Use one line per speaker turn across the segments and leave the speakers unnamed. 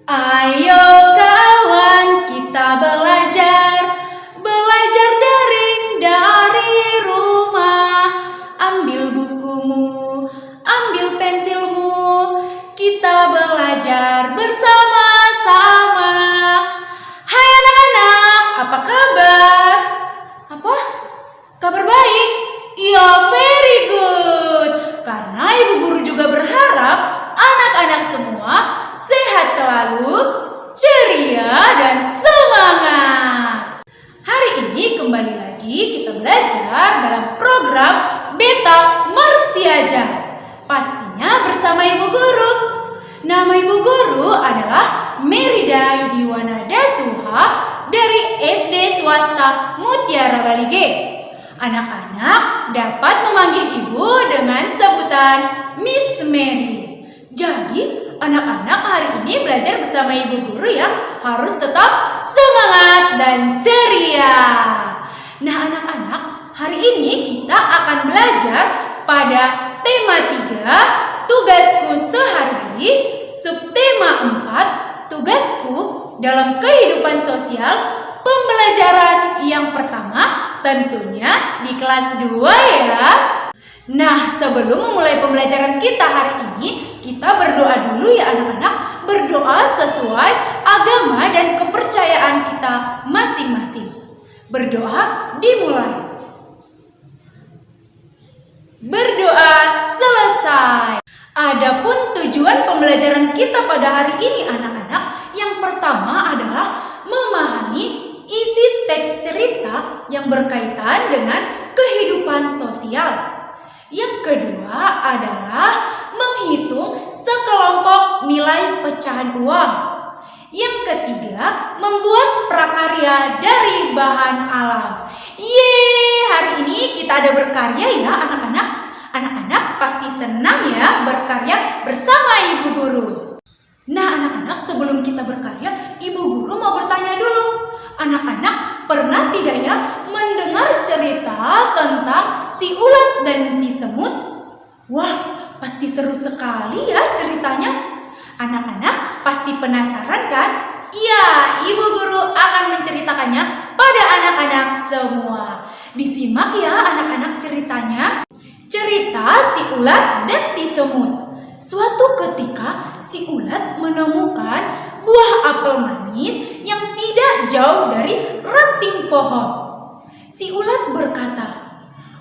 Ayo kawan, kita belajar daring dari rumah. Ambil bukumu, ambil pensilmu, kita belajar bersama-sama. Hai anak-anak, apa kabar? Apa? Kabar baik? Ya, very good. Karena ibu guru juga berharap anak-anak semua sehat selalu, ceria, dan semangat. Hari ini kembali lagi kita belajar dalam program Beta Marsiajar. Pastinya bersama ibu guru. Nama ibu guru adalah Merida Idiwana Dasuha dari SD Swasta Mutiara Bali G. Anak-anak dapat memanggil ibu dengan sebutan Miss Mary. Jadi, anak-anak hari ini belajar bersama ibu guru ya, harus tetap semangat dan ceria. Nah, anak-anak, hari ini kita akan belajar pada tema 3, tugasku sehari-hari, subtema 4, tugasku dalam kehidupan sosial. Pembelajaran yang pertama tentunya di kelas 2 ya. Nah, sebelum memulai pembelajaran kita hari ini, kita berdoa dulu ya anak-anak. Berdoa sesuai agama dan kepercayaan kita masing-masing. Berdoa dimulai. Berdoa selesai. Adapun tujuan pembelajaran kita pada hari ini anak-anak, yang pertama adalah memahami isi teks cerita yang berkaitan dengan kehidupan sosial. Yang kedua adalah menghitung sekelompok nilai pecahan uang. Yang ketiga, membuat prakarya dari bahan alam. Yeay, hari ini kita ada berkarya ya anak-anak. Anak-anak pasti senang ya berkarya bersama ibu guru. Nah anak-anak, sebelum kita berkarya, ibu guru mau bertanya dulu. Anak-anak pernah tidak ya mendengar cerita tentang si ulat dan si semut? Wah, pasti seru sekali ya ceritanya. Anak-anak pasti penasaran kan? Iya, ibu guru akan menceritakannya pada anak-anak semua. Disimak ya anak-anak ceritanya. Cerita si ulat dan si semut. Suatu ketika si ulat menemukan buah apel manis yang tidak jauh dari ranting pohon. Si ulat berkata,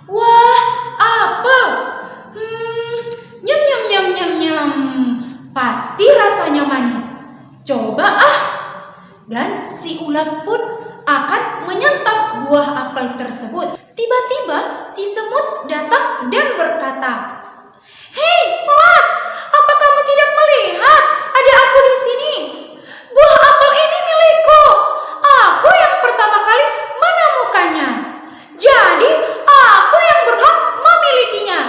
"Wah, apel. Nyam nyam nyam nyam nyam. Pasti rasanya manis. Coba ah." Dan si ulat pun akan menyantap buah apel tersebut. Tiba-tiba si semut datang dan berkata, "Hei, ulat, apa kamu tidak melihat ada aku di sini? Buah apel ini milikku. Aku yang pertama kali menemukannya. Jadi, aku yang berhak memilikinya.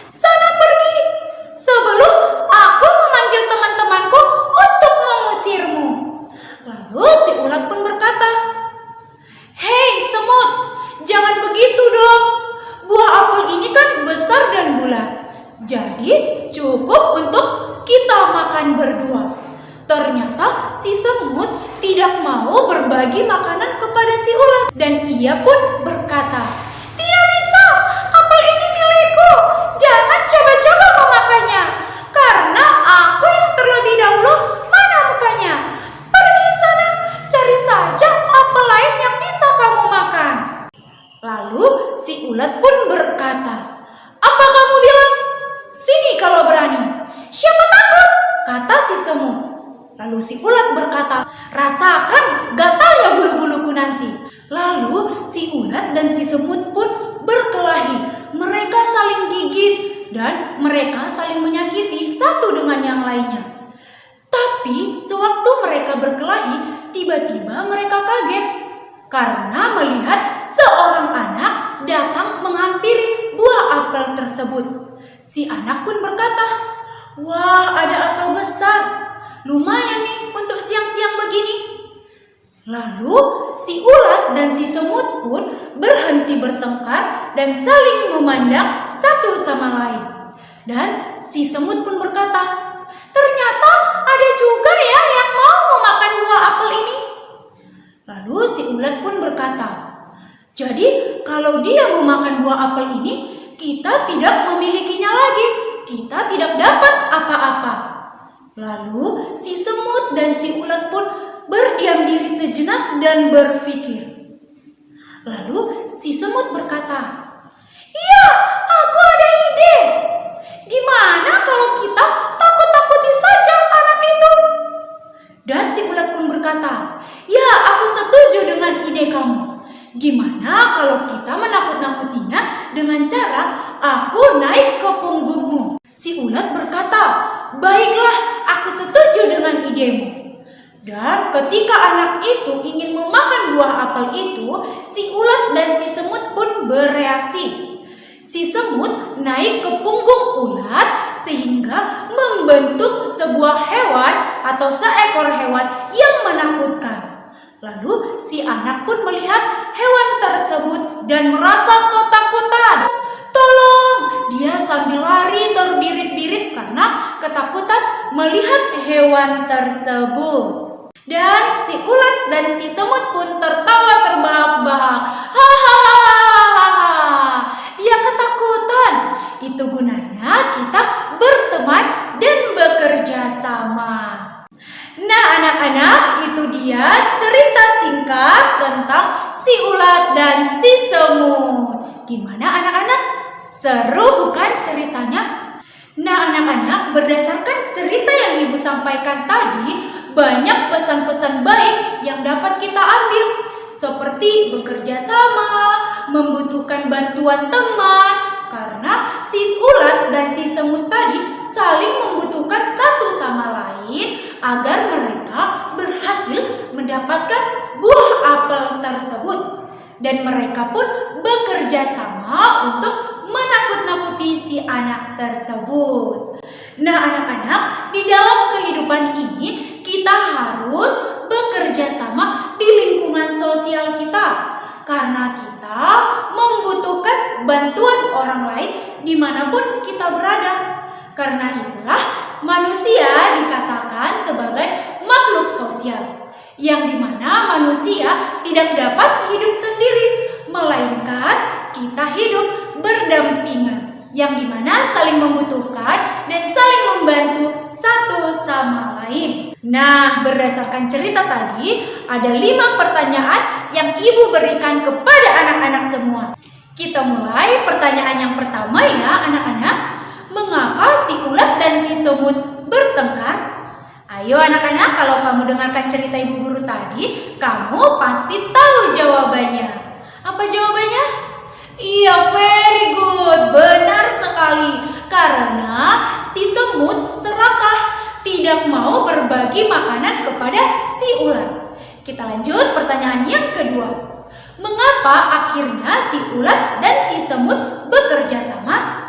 Sana pergi sebelum aku memanggil teman-temanku untuk mengusirmu." Lalu si ulat pun berkata, "Hei semut, jangan begitu dong. Buah apel ini kan besar dan bulat. Jadi cukup untuk kita makan berdua." Ternyata si semut tidak mau berbagi makanan kepada si ulat. Dan ia pun berkata, "Tidak bisa, apel ini milikku. Jangan coba-coba memakannya. Karena aku yang terlebih dahulu menemukannya. Pergi sana, cari saja apel lain yang bisa kamu makan." Lalu si ulat pun berkata, "Apa kamu bilang? Sini kalau berani." "Siapa takut?" kata si semut. Lalu si ulat berkata, "Rasakan gatalnya bulu-buluku nanti." Lalu si ulat dan si semut pun berkelahi. Mereka saling gigit dan mereka saling menyakiti satu dengan yang lainnya. Tapi sewaktu mereka berkelahi, tiba-tiba mereka kaget karena melihat seorang anak datang menghampiri buah apel tersebut. Si anak pun berkata, "Wah, ada apel besar. Lumayan nih untuk siang-siang begini." Lalu si ulat dan si semut pun berhenti bertengkar dan saling memandang satu sama lain. Dan si semut pun berkata, "Ternyata ada juga ya yang mau buah apel ini, kita tidak memilikinya lagi. Kita tidak dapat apa-apa. Lalu si semut dan si ulat pun berdiam diri sejenak dan berpikir. Lalu si semut berkata, "Ya, aku ada ide. Gimana kalau kita takut-takuti saja anak itu?" Dan si ulat pun berkata, "Ya, aku setuju dengan ide kamu. Gimana kalau kita menakut-nakutinya dengan cara aku naik ke punggungmu?" Si ulat berkata, "Baiklah, aku setuju dengan idemu." Dan ketika anak itu ingin memakan buah apel itu, si ulat dan si semut pun bereaksi. Si semut naik ke punggung ulat sehingga membentuk sebuah hewan atau seekor hewan yang menakutkan. Lalu si anak pun melihat hewan tersebut dan merasa ketakutan. "Tolong!" Dia sambil lari terbirit-birit karena ketakutan melihat hewan tersebut. Dan si ulat dan si semut pun tertawa terbahak-bahak. Hahaha, dia ketakutan. Itu gunanya kita berteman dan bekerja sama. Nah anak-anak, itu dia cerita singkat tentang si ulat dan si semut. Gimana anak-anak? Seru bukan ceritanya? Nah anak-anak, berdasarkan cerita yang ibu sampaikan tadi, banyak pesan-pesan baik yang dapat kita ambil, seperti bekerja sama, membutuhkan bantuan teman, karena si ulat dan si semut tadi saling membutuhkan satu sama lain agar mereka berhasil mendapatkan buah apel tersebut. Dan mereka pun bekerja sama untuk menakut-nakuti si anak tersebut. Nah anak-anak, di dalam kehidupan ini kita harus bekerja sama di lingkungan sosial kita, karena kita membutuhkan bantuan orang lain dimanapun kita berada. Karena itulah manusia dikatakan sebagai makhluk sosial, yang dimana manusia tidak dapat hidup sendiri, melainkan kita hidup berdampingan, yang dimana saling membutuhkan dan saling membantu satu sama lain. Nah, berdasarkan cerita tadi, ada 5 pertanyaan yang ibu berikan kepada anak-anak semua. Kita mulai pertanyaan yang pertama ya anak-anak. Mengapa si ulat dan si semut bertengkar? Ayo anak-anak, kalau kamu dengarkan cerita ibu guru tadi, kamu pasti tahu jawabannya. Apa jawabannya? Iya, very good. Benar sekali. Karena si semut serakah, tidak mau berbagi makanan kepada si ulat. Kita lanjut pertanyaan yang kedua. Mengapa akhirnya si ulat dan si semut bekerja sama?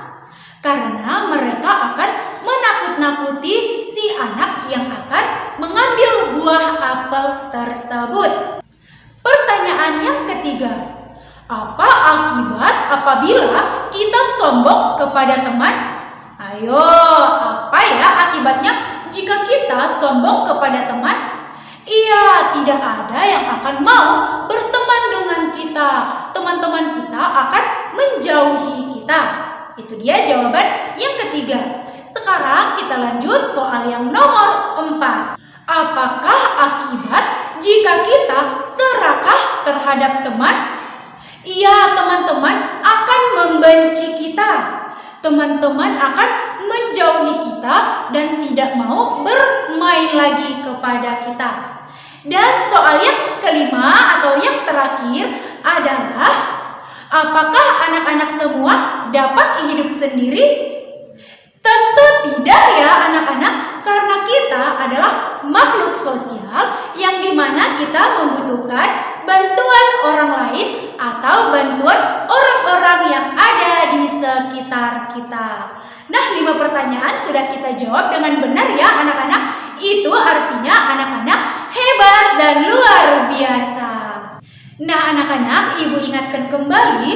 Karena mereka akan menakut-nakuti si anak yang akan mengambil buah apel tersebut. Pertanyaan yang ketiga. Apa akibat apabila kita sombong kepada teman? Ayo, apa ya akibatnya jika kita sombong kepada teman? Iya, tidak ada yang akan mau berteman dengan kita. Teman-teman kita akan menjauhi kita. Itu dia jawaban yang ketiga. Sekarang kita lanjut soal yang nomor 4. Apakah akibat jika kita serakah terhadap teman? Iya, teman-teman akan membenci kita. Teman-teman akan menjauhi kita dan tidak mau bermain lagi kepada kita. Dan soal yang kelima atau yang terakhir adalah, apakah anak-anak semua dapat hidup sendiri? Tentu tidak ya anak-anak, karena kita adalah makhluk sosial yang dimana kita membutuhkan bantuan orang lain atau bantuan orang-orang yang ada di sekitar kita. Nah, 5 pertanyaan sudah kita jawab dengan benar ya anak-anak. Itu artinya anak-anak hebat dan luar biasa. Nah anak-anak, ibu ingatkan kembali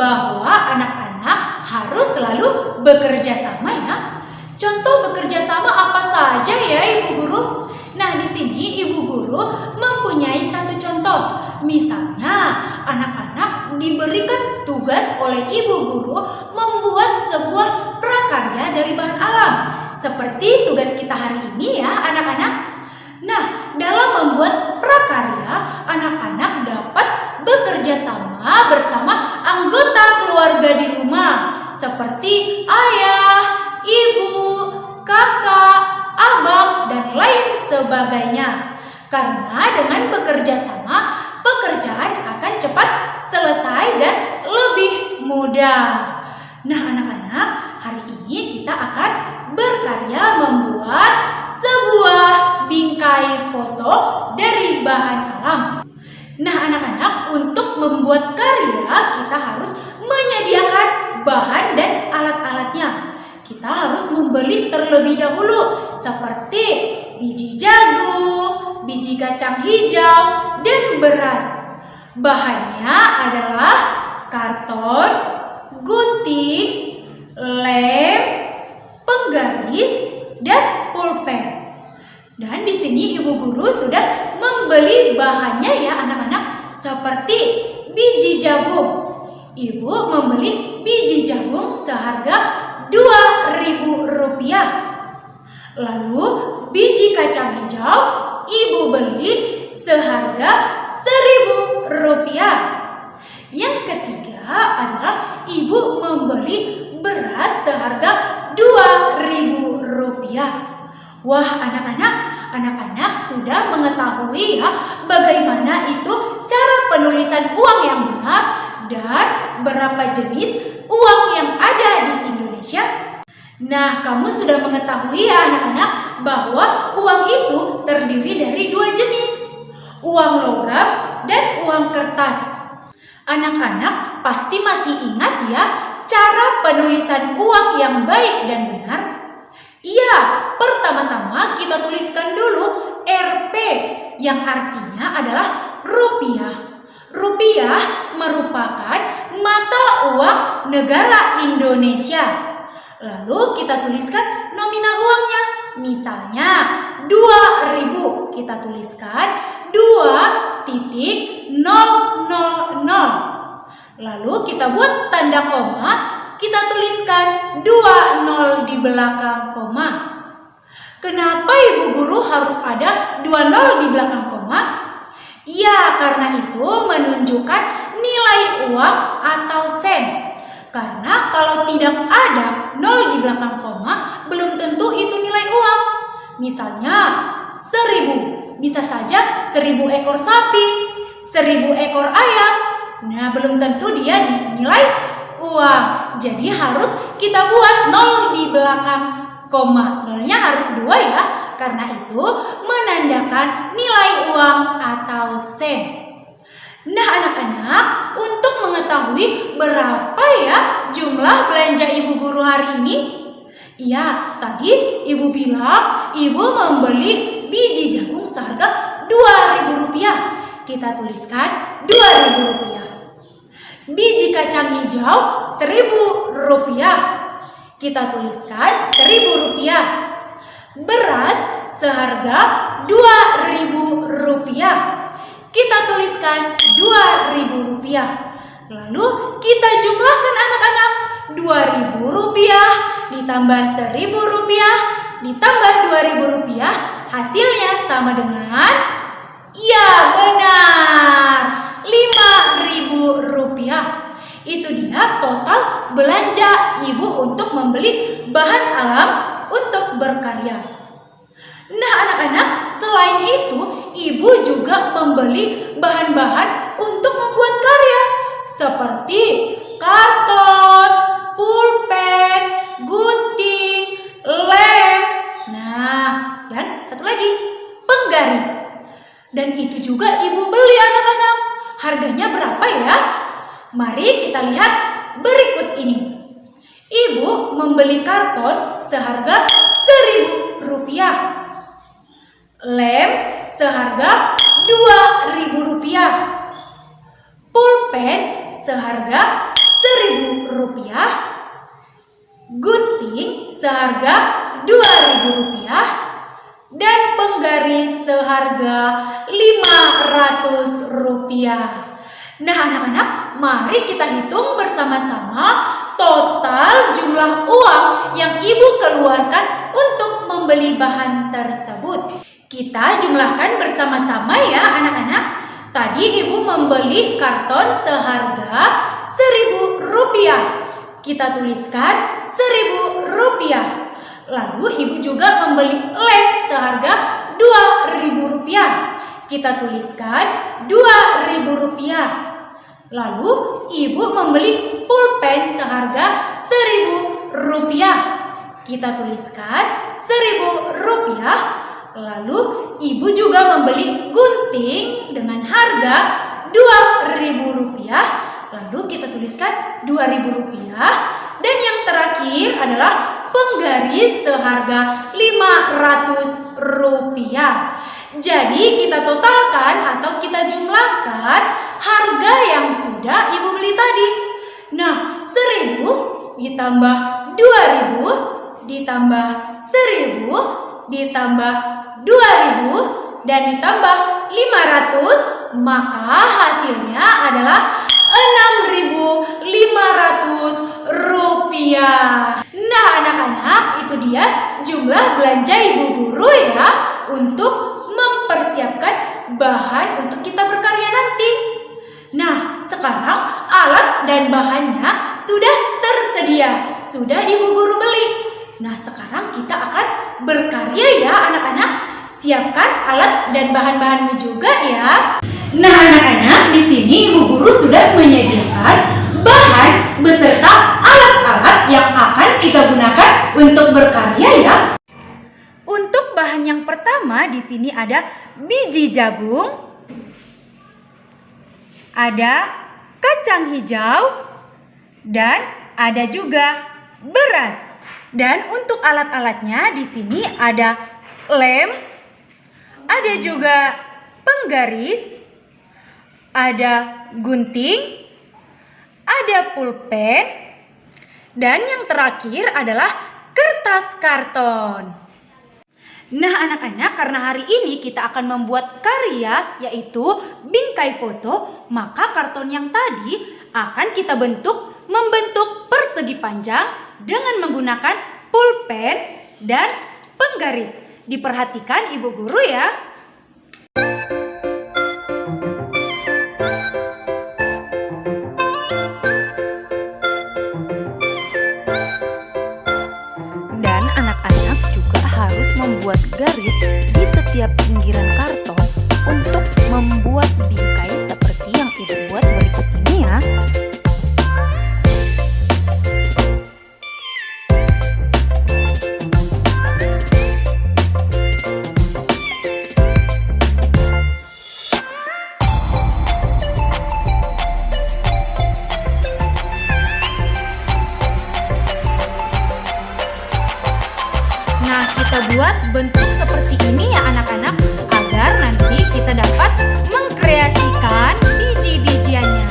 bahwa anak-anak harus selalu bekerja sama ya. Contoh bekerja sama apa saja ya ibu guru? Nah di sini ibu guru mempunyai satu contoh. Misalnya anak-anak diberikan tugas oleh ibu guru membuat sebuah prakarya dari bahan alam. Seperti tugas kita hari ini ya anak-anak. Nah, dalam membuat prakarya, anak-anak dapat bekerja sama bersama anggota keluarga di rumah seperti ayah, ibu, kakak, abang, dan lain sebagainya. Karena dengan bekerja sama, pekerjaan akan cepat selesai dan lebih mudah. Nah anak-anak, hari ini kita akan berkarya membuat sebuah bingkai foto dari bahan alam. Nah anak-anak, untuk membuat karya kita harus menyediakan bahan dan alat-alatnya. Kita harus membeli terlebih dahulu seperti biji jagung, biji kacang hijau, dan beras. Bahannya adalah karton, gunting, lem, penggaris, dan pulpen. Dan di sini ibu guru sudah membeli bahannya ya anak-anak, seperti biji jagung. Ibu membeli biji jagung seharga Rp2.000. Lalu biji kacang hijau ibu beli seharga Rp1.000. Yang ketiga adalah ibu membeli beras seharga Rp2.000. Wah anak-anak sudah mengetahui ya bagaimana itu cara penulisan uang yang benar dan berapa jenis uang yang ada di Indonesia. Nah, kamu sudah mengetahui ya anak-anak bahwa uang itu terdiri dari dua jenis, uang logam dan uang kertas. Anak-anak pasti masih ingat ya cara penulisan uang yang baik dan benar? Iya, pertama-tama kita tuliskan dulu Rp yang artinya adalah rupiah. Rupiah merupakan mata uang negara Indonesia. Lalu kita tuliskan nominal uangnya. Misalnya 2.000, kita tuliskan 2.000. Lalu kita buat tanda koma, kita tuliskan 20 di belakang koma. Kenapa ibu guru harus ada 20 di belakang koma? Ya, karena itu menunjukkan nilai uang atau sen. Karena kalau tidak ada 0 di belakang koma, belum tentu itu nilai uang. Misalnya 1.000, bisa saja 1.000 ekor sapi, 1.000 ekor ayam. Nah, belum tentu dia dinilai uang. Jadi harus kita buat 0 di belakang koma. 0-nya harus 2 ya. Karena itu menandakan nilai uang atau sen. Nah anak-anak, untuk mengetahui berapa ya jumlah belanja ibu guru hari ini? Ya, tadi ibu bilang ibu membeli biji jagung seharga Rp2.000. Kita tuliskan Rp2.000. Biji kacang hijau Rp1.000. Kita tuliskan Rp1.000. Beras seharga Rp2.000. Kita tuliskan Rp2.000. Lalu kita jumlahkan anak-anak. Rp2.000 ditambah Rp1.000 ditambah Rp2.000 hasilnya sama dengan, ya benar, Rp5.000. Itu dia total belanja ibu untuk membeli bahan alam untuk berkarya. Nah anak-anak, selain itu ibu juga membeli bahan-bahan untuk membuat karya seperti karton, pulpen, gunting, lem, nah dan satu lagi penggaris. Dan itu juga ibu beli anak-anak. Harganya berapa ya? Mari kita lihat berikut ini. Ibu membeli karton seharga Rp1.000. Lem seharga Rp2.000. Pulpen seharga Rp1.000. Gunting seharga Rp2.000. Dan penggaris seharga Rp500. Nah anak-anak, mari kita hitung bersama-sama total jumlah uang yang ibu keluarkan untuk membeli bahan tersebut. Kita jumlahkan bersama-sama ya anak-anak. Tadi ibu membeli karton seharga Rp1.000. Kita tuliskan Rp1.000. Lalu ibu juga membeli lem seharga Rp2.000. Kita tuliskan Rp2.000. Lalu ibu membeli pulpen seharga Rp1.000. Kita tuliskan Rp1.000. Lalu ibu juga membeli gunting dengan harga Rp2.000. Lalu kita tuliskan Rp2.000. Dan yang terakhir adalah penggaris seharga Rp500. Jadi kita totalkan atau kita jumlahkan harga yang sudah ibu beli tadi. Nah, 1.000 ditambah 2.000 ditambah 1.000 ditambah 2.000 dan ditambah 500, maka hasilnya adalah Rp6.500. Nah anak-anak, itu dia jumlah belanja ibu guru ya untuk mempersiapkan bahan untuk kita berkarya nanti. Nah sekarang alat dan bahannya sudah tersedia, sudah ibu guru beli. Nah sekarang kita akan berkarya ya anak-anak. Siapkan alat dan bahan-bahanmu juga ya. Nah anak-anak, di sini ibu guru sudah menyediakan bahan beserta alat-alat yang akan kita gunakan untuk berkarya ya. Untuk bahan yang pertama di sini ada biji jagung, ada kacang hijau, dan ada juga beras. Dan untuk alat-alatnya di sini ada lem, ada juga penggaris, ada gunting, ada pulpen, dan yang terakhir adalah kertas karton. Nah anak-anak, karena hari ini kita akan membuat karya yaitu bingkai foto, maka karton yang tadi akan kita membentuk persegi panjang dengan menggunakan pulpen dan penggaris. Diperhatikan ibu guru ya.
Dan anak-anak juga harus membuat garis di setiap pinggiran karton untuk membuat bingkai seperti yang ibu buat berikut ini ya.
Nah, kita buat bentuk seperti ini ya anak-anak, agar nanti kita dapat mengkreasikan biji-bijiannya.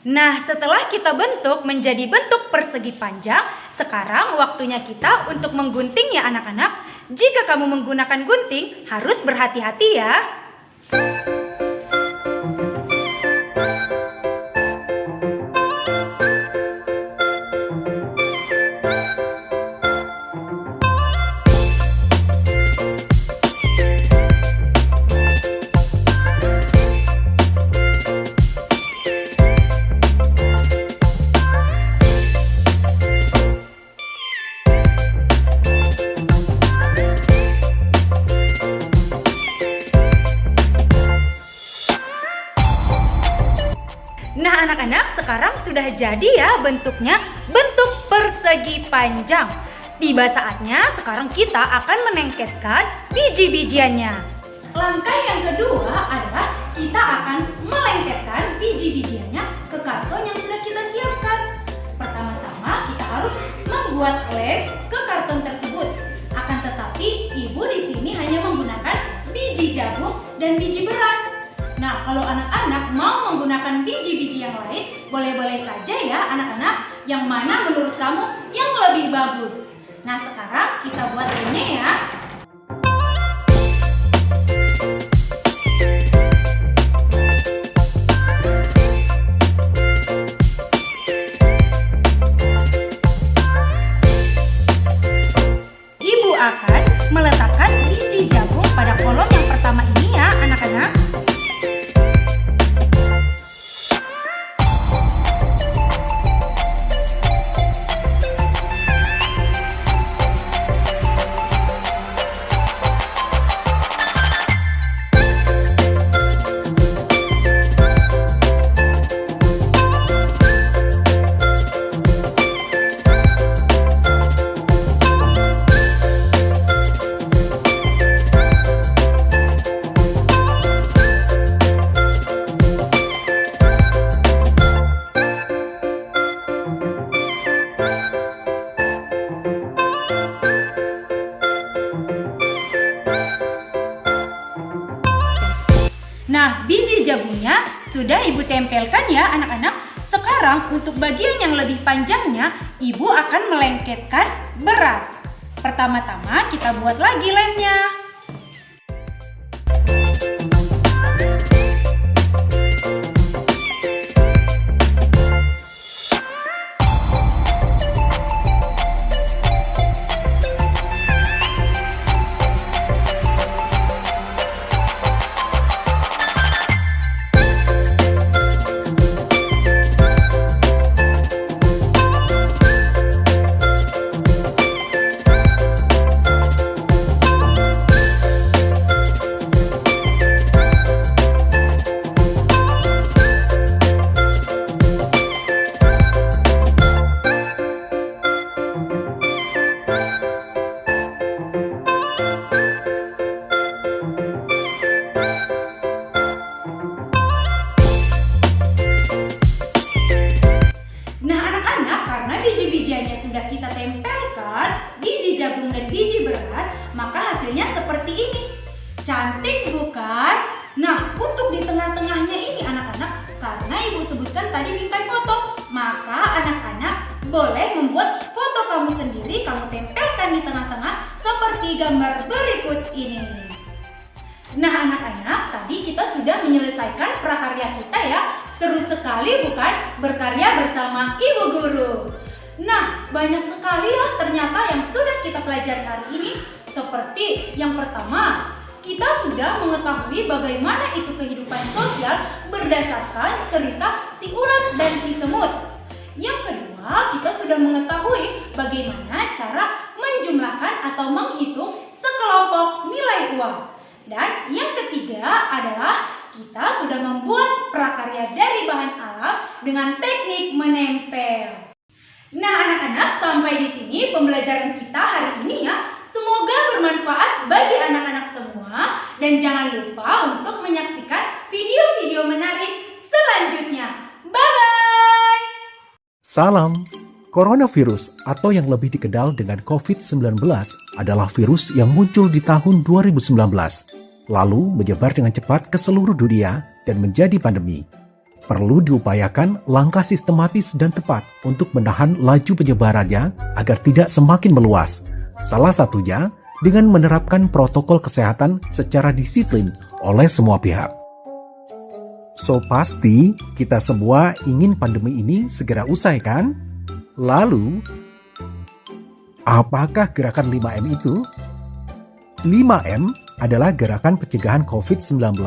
Nah, setelah kita bentuk menjadi bentuk persegi panjang, sekarang waktunya kita untuk menggunting ya anak-anak. Jika kamu menggunakan gunting, harus berhati-hati ya. Nah anak-anak, sekarang sudah jadi ya bentuknya, bentuk persegi panjang. Tiba saatnya sekarang kita akan menengketkan biji-bijiannya. Langkah yang kedua adalah kita akan melengketkan biji-bijiannya ke karton yang sudah kita siapkan. Pertama-tama kita harus membuat lem ke karton tersebut. Akan tetapi ibu di sini hanya menggunakan biji jagung dan biji beras. Nah, kalau anak-anak mau menggunakan biji-biji yang lain, boleh-boleh saja ya anak-anak, yang mana menurut kamu yang lebih bagus. Nah, sekarang kita buat lemnya ya. Ibu akan meletakkan biji jagung pada kolom yang pertama ini ya anak-anak. Nah, biji jagungnya sudah Ibu tempelkan ya anak-anak. Sekarang untuk bagian yang lebih panjangnya, Ibu akan melengketkan beras. Pertama-tama kita buat lagi lemnya. Biji-bijiannya sudah kita tempelkan, biji jagung dan biji beras, maka hasilnya seperti ini. Cantik bukan? Nah, untuk di tengah-tengahnya ini anak-anak, karena Ibu sebutkan tadi bingkai foto, maka anak-anak boleh membuat foto kamu sendiri, kamu tempelkan di tengah-tengah seperti gambar berikut ini. Nah anak-anak, tadi kita sudah menyelesaikan prakarya kita ya. Seru sekali bukan? Berkarya bersama Ibu Guru. Nah, banyak sekali ya ternyata yang sudah kita pelajari hari ini. Seperti yang pertama, kita sudah mengetahui bagaimana itu kehidupan sosial berdasarkan cerita si ulat dan si semut. Yang kedua, kita sudah mengetahui bagaimana cara menjumlahkan atau menghitung sekelompok nilai uang. Dan yang ketiga adalah kita sudah membuat prakarya dari bahan alam dengan teknik menempel. Nah anak-anak, sampai di sini pembelajaran kita hari ini ya. Semoga bermanfaat bagi anak-anak semua. Dan jangan lupa untuk menyaksikan video-video menarik selanjutnya. Bye-bye!
Salam! Coronavirus atau yang lebih dikenal dengan COVID-19 adalah virus yang muncul di tahun 2019, lalu menyebar dengan cepat ke seluruh dunia dan menjadi pandemi. Perlu diupayakan langkah sistematis dan tepat untuk menahan laju penyebarannya agar tidak semakin meluas. Salah satunya dengan menerapkan protokol kesehatan secara disiplin oleh semua pihak. So pasti kita semua ingin pandemi ini segera usai kan? Lalu, apakah gerakan 5M itu? 5M adalah gerakan pencegahan COVID-19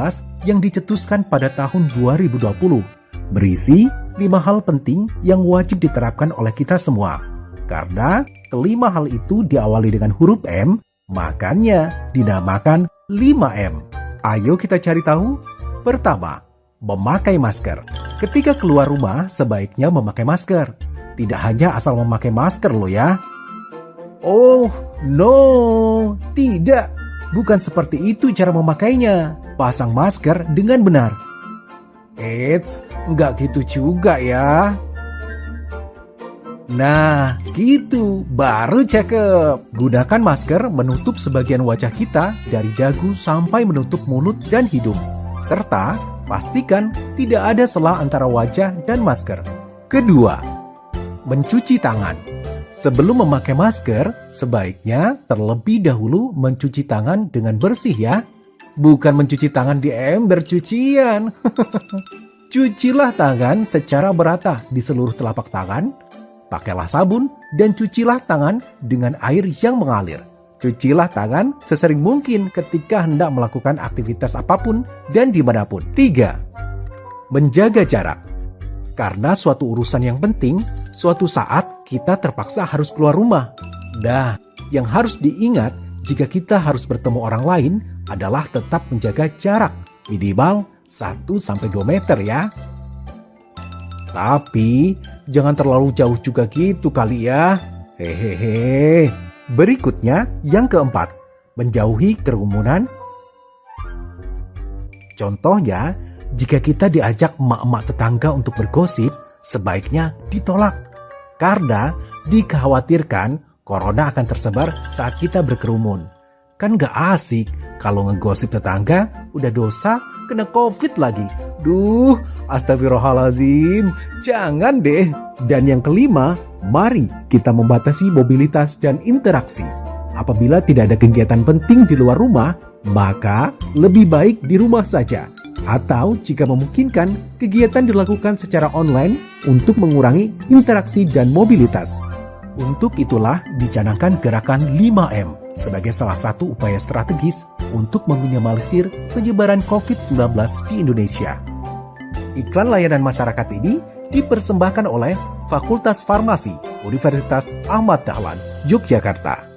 yang dicetuskan pada tahun 2020. Berisi 5 hal penting yang wajib diterapkan oleh kita semua. Karena kelima hal itu diawali dengan huruf M, makanya dinamakan 5M. Ayo kita cari tahu. Pertama, memakai masker. Ketika keluar rumah, sebaiknya memakai masker. Tidak hanya asal memakai masker loh ya. Oh, no, tidak. Bukan seperti itu cara memakainya. Pasang masker dengan benar. Eits, nggak gitu juga ya. Nah, gitu, baru cakep. Gunakan masker menutup sebagian wajah kita dari dagu sampai menutup mulut dan hidung. Serta Pastikan tidak ada sela antara wajah dan masker. Kedua, mencuci tangan. Sebelum memakai masker, sebaiknya terlebih dahulu mencuci tangan dengan bersih ya. Bukan mencuci tangan di ember cucian. Cucilah tangan secara merata di seluruh telapak tangan. Pakailah sabun dan cucilah tangan dengan air yang mengalir. Cucilah tangan sesering mungkin ketika hendak melakukan aktivitas apapun dan dimanapun. 3. Menjaga jarak. Karena suatu urusan yang penting, suatu saat kita terpaksa harus keluar rumah. Nah, yang harus diingat jika kita harus bertemu orang lain adalah tetap menjaga jarak minimal 1-2 meter ya. Tapi jangan terlalu jauh juga gitu kali ya. Hehehe. Berikutnya, yang keempat, menjauhi kerumunan. Contohnya, jika kita diajak emak-emak tetangga untuk bergosip, sebaiknya ditolak. Karena dikhawatirkan corona akan tersebar saat kita berkerumun. Kan gak asik kalau ngegosip tetangga, udah dosa, kena COVID lagi. Duh, astagfirullahalazim, jangan deh. Dan yang kelima, mari kita membatasi mobilitas dan interaksi. Apabila tidak ada kegiatan penting di luar rumah, maka lebih baik di rumah saja. Atau jika memungkinkan, kegiatan dilakukan secara online untuk mengurangi interaksi dan mobilitas. Untuk itulah dicanangkan gerakan 5M sebagai salah satu upaya strategis untuk meminimalisir penyebaran COVID-19 di Indonesia. Iklan layanan masyarakat ini dipersembahkan oleh Fakultas Farmasi Universitas Ahmad Dahlan, Yogyakarta.